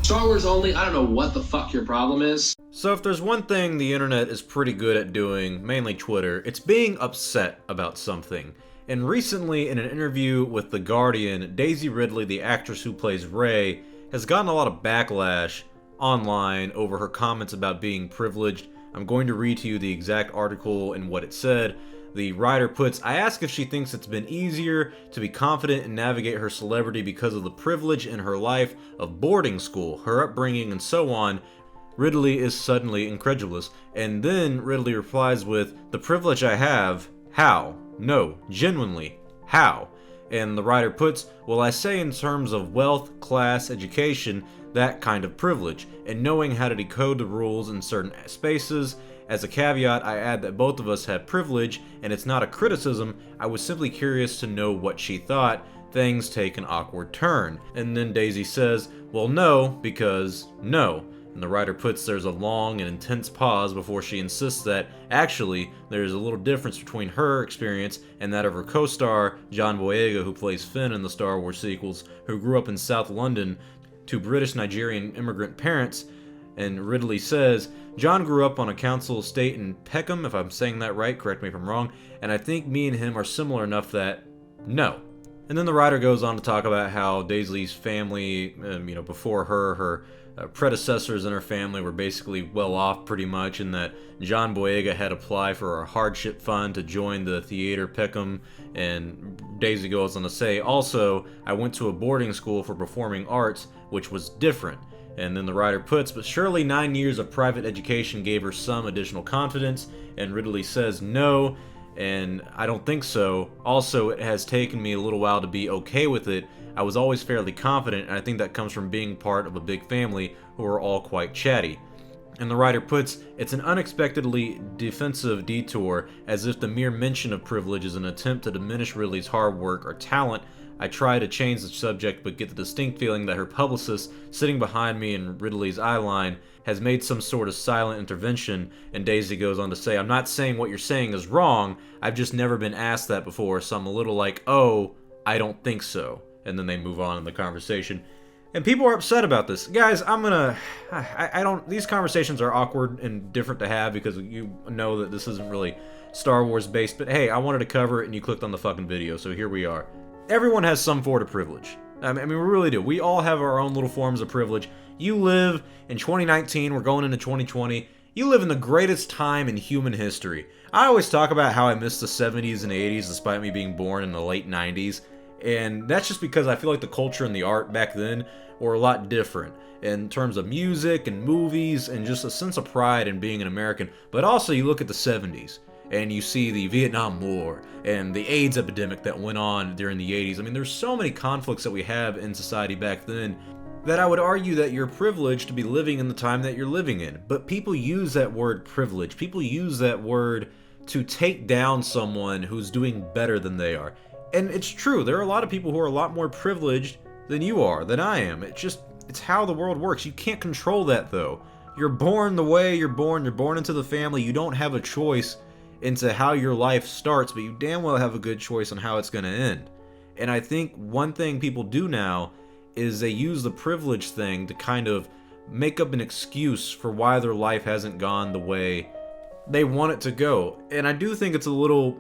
Star Wars only, I don't know what the fuck your problem is. So if there's one thing the internet is pretty good at doing, mainly Twitter, it's being upset about something. And recently, in an interview with The Guardian, Daisy Ridley, the actress who plays Rey, has gotten a lot of backlash online over her comments about being privileged. I'm going to read to you the exact article and what it said. The writer puts, I ask if she thinks it's been easier to be confident and navigate her celebrity because of the privilege in her life of boarding school, her upbringing, and so on. Ridley is suddenly incredulous, and then Ridley replies with, the privilege I have, how? No, genuinely, how? And the writer puts, well, I say in terms of wealth, class, education, that kind of privilege, and knowing how to decode the rules in certain spaces. As a caveat, I add that both of us have privilege, and it's not a criticism. I was simply curious to know what she thought. Things take an awkward turn. And then Daisy says, well, no, because no. And the writer puts there's a long and intense pause before she insists that, actually, there's a little difference between her experience and that of her co-star, John Boyega, who plays Finn in the Star Wars sequels, who grew up in South London to British Nigerian immigrant parents. And Ridley says, John grew up on a council estate in Peckham, if I'm saying that right, correct me if I'm wrong, and I think me and him are similar enough that, no. And then the writer goes on to talk about how Daisy's family, before her predecessors in her family were basically well off pretty much, and that John Boyega had applied for a hardship fund to join the theater Peckham, and Daisy goes on to say, also, I went to a boarding school for performing arts, which was different. And then the writer puts, but surely 9 years of private education gave her some additional confidence, and Ridley says no, and I don't think so. Also, it has taken me a little while to be okay with it. I was always fairly confident, and I think that comes from being part of a big family who are all quite chatty. And the writer puts, it's an unexpectedly defensive detour, as if the mere mention of privilege is an attempt to diminish Ridley's hard work or talent. I try to change the subject, but get the distinct feeling that her publicist, sitting behind me in Ridley's eyeline, has made some sort of silent intervention. And Daisy goes on to say, I'm not saying what you're saying is wrong, I've just never been asked that before, so I'm a little like, oh, I don't think so. And then they move on in the conversation. And people are upset about this. Guys, these conversations are awkward and different to have because you know that this isn't really Star Wars based, but hey, I wanted to cover it and you clicked on the fucking video, so here we are. Everyone has some form of privilege. I mean, we really do. We all have our own little forms of privilege. You live in 2019, we're going into 2020. You live in the greatest time in human history. I always talk about how I miss the 70s and 80s despite me being born in the late 90s. And that's just because I feel like the culture and the art back then were a lot different in terms of music and movies and just a sense of pride in being an American. But also you look at the 70s. And you see the Vietnam War and the AIDS epidemic that went on during the 80s. I mean, there's so many conflicts that we have in society back then that I would argue that you're privileged to be living in the time that you're living in. But people use that word privilege. People use that word to take down someone who's doing better than they are. And it's true. There are a lot of people who are a lot more privileged than you are, than I am. It's how the world works. You can't control that, though. You're born the way you're born. You're born into the family. You don't have a choice into how your life starts, but you damn well have a good choice on how it's going to end. And I think one thing people do now is they use the privilege thing to kind of make up an excuse for why their life hasn't gone the way they want it to go. And I do think it's a little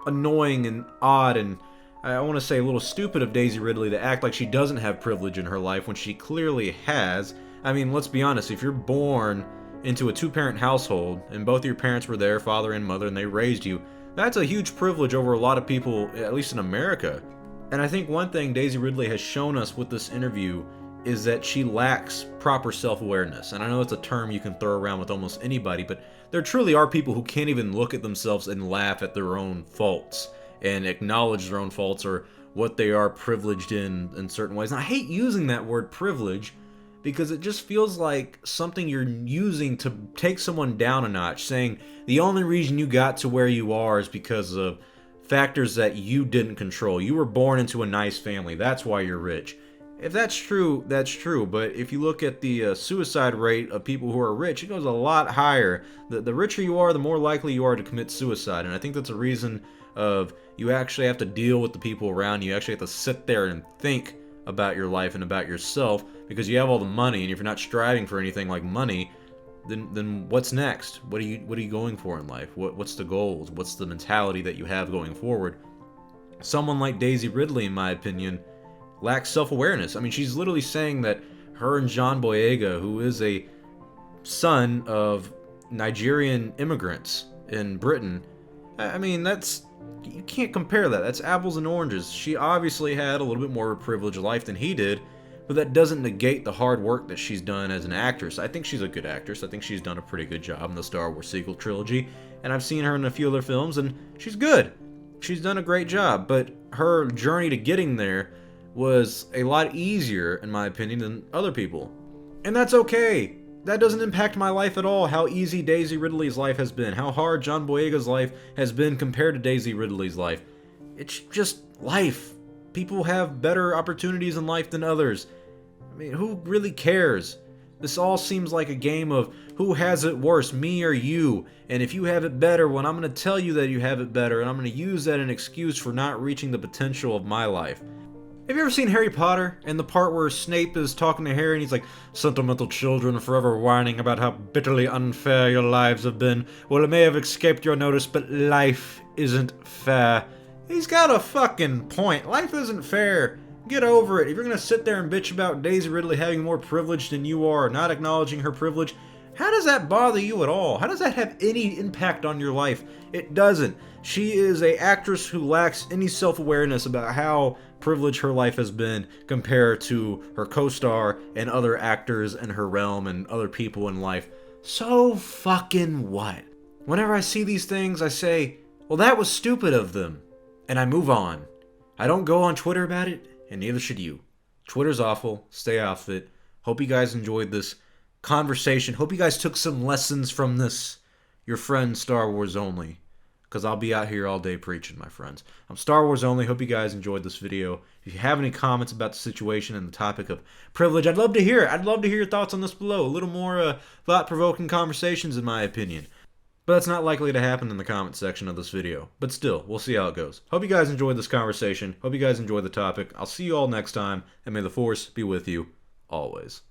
annoying and odd, and I want to say a little stupid of Daisy Ridley to act like she doesn't have privilege in her life when she clearly has. I mean, let's be honest, if you're born into a two-parent household, and both of your parents were there, father and mother, and they raised you, that's a huge privilege over a lot of people, at least in America. And I think one thing Daisy Ridley has shown us with this interview is that she lacks proper self-awareness. And I know it's a term you can throw around with almost anybody, but there truly are people who can't even look at themselves and laugh at their own faults and acknowledge their own faults or what they are privileged in certain ways. And I hate using that word privilege because it just feels like something you're using to take someone down a notch, saying the only reason you got to where you are is because of factors that you didn't control. You were born into a nice family. That's why you're rich. If that's true, that's true. But if you look at the suicide rate of people who are rich, it goes a lot higher. The richer you are, the more likely you are to commit suicide. And I think that's a reason of you actually have to deal with the people around you. You actually have to sit there and think about your life and about yourself because you have all the money, and if you're not striving for anything like money, then what's next? What are you going for in life? What's the goals? What's the mentality that you have going forward? Someone like Daisy Ridley, in my opinion, lacks self-awareness. I mean, she's literally saying that her and John Boyega, who is a son of Nigerian immigrants in Britain, I mean, you can't compare that. That's apples and oranges. She obviously had a little bit more of a privileged life than he did, but that doesn't negate the hard work that she's done as an actress. I think she's a good actress. I think she's done a pretty good job in the Star Wars sequel trilogy, and I've seen her in a few other films, and she's good. She's done a great job, but her journey to getting there was a lot easier, in my opinion, than other people. And that's okay. That doesn't impact my life at all, how easy Daisy Ridley's life has been, how hard John Boyega's life has been compared to Daisy Ridley's life. It's just life. People have better opportunities in life than others. I mean, who really cares? This all seems like a game of who has it worse, me or you. And if you have it better, well, I'm going to tell you that you have it better, and I'm going to use that as an excuse for not reaching the potential of my life. Have you ever seen Harry Potter and the part where Snape is talking to Harry and he's like, "Sentimental children forever whining about how bitterly unfair your lives have been. Well, it may have escaped your notice, but life isn't fair." He's got a fucking point. Life isn't fair. Get over it. If you're gonna sit there and bitch about Daisy Ridley having more privilege than you are, not acknowledging her privilege, how does that bother you at all? How does that have any impact on your life? It doesn't. She is an actress who lacks any self-awareness about how privileged her life has been compared to her co-star and other actors in her realm and other people in life. So fucking what? Whenever I see these things, I say, well, that was stupid of them. And I move on. I don't go on Twitter about it, and neither should you. Twitter's awful. Stay off it. Hope you guys enjoyed this conversation. Hope you guys took some lessons from this. Your friend Star Wars Only. Because I'll be out here all day preaching, my friends. I'm Star Wars Only. Hope you guys enjoyed this video. If you have any comments about the situation and the topic of privilege, I'd love to hear it. I'd love to hear your thoughts on this below. A little more thought-provoking conversations, in my opinion. But that's not likely to happen in the comment section of this video. But still, we'll see how it goes. Hope you guys enjoyed this conversation. Hope you guys enjoyed the topic. I'll see you all next time, and may the Force be with you always.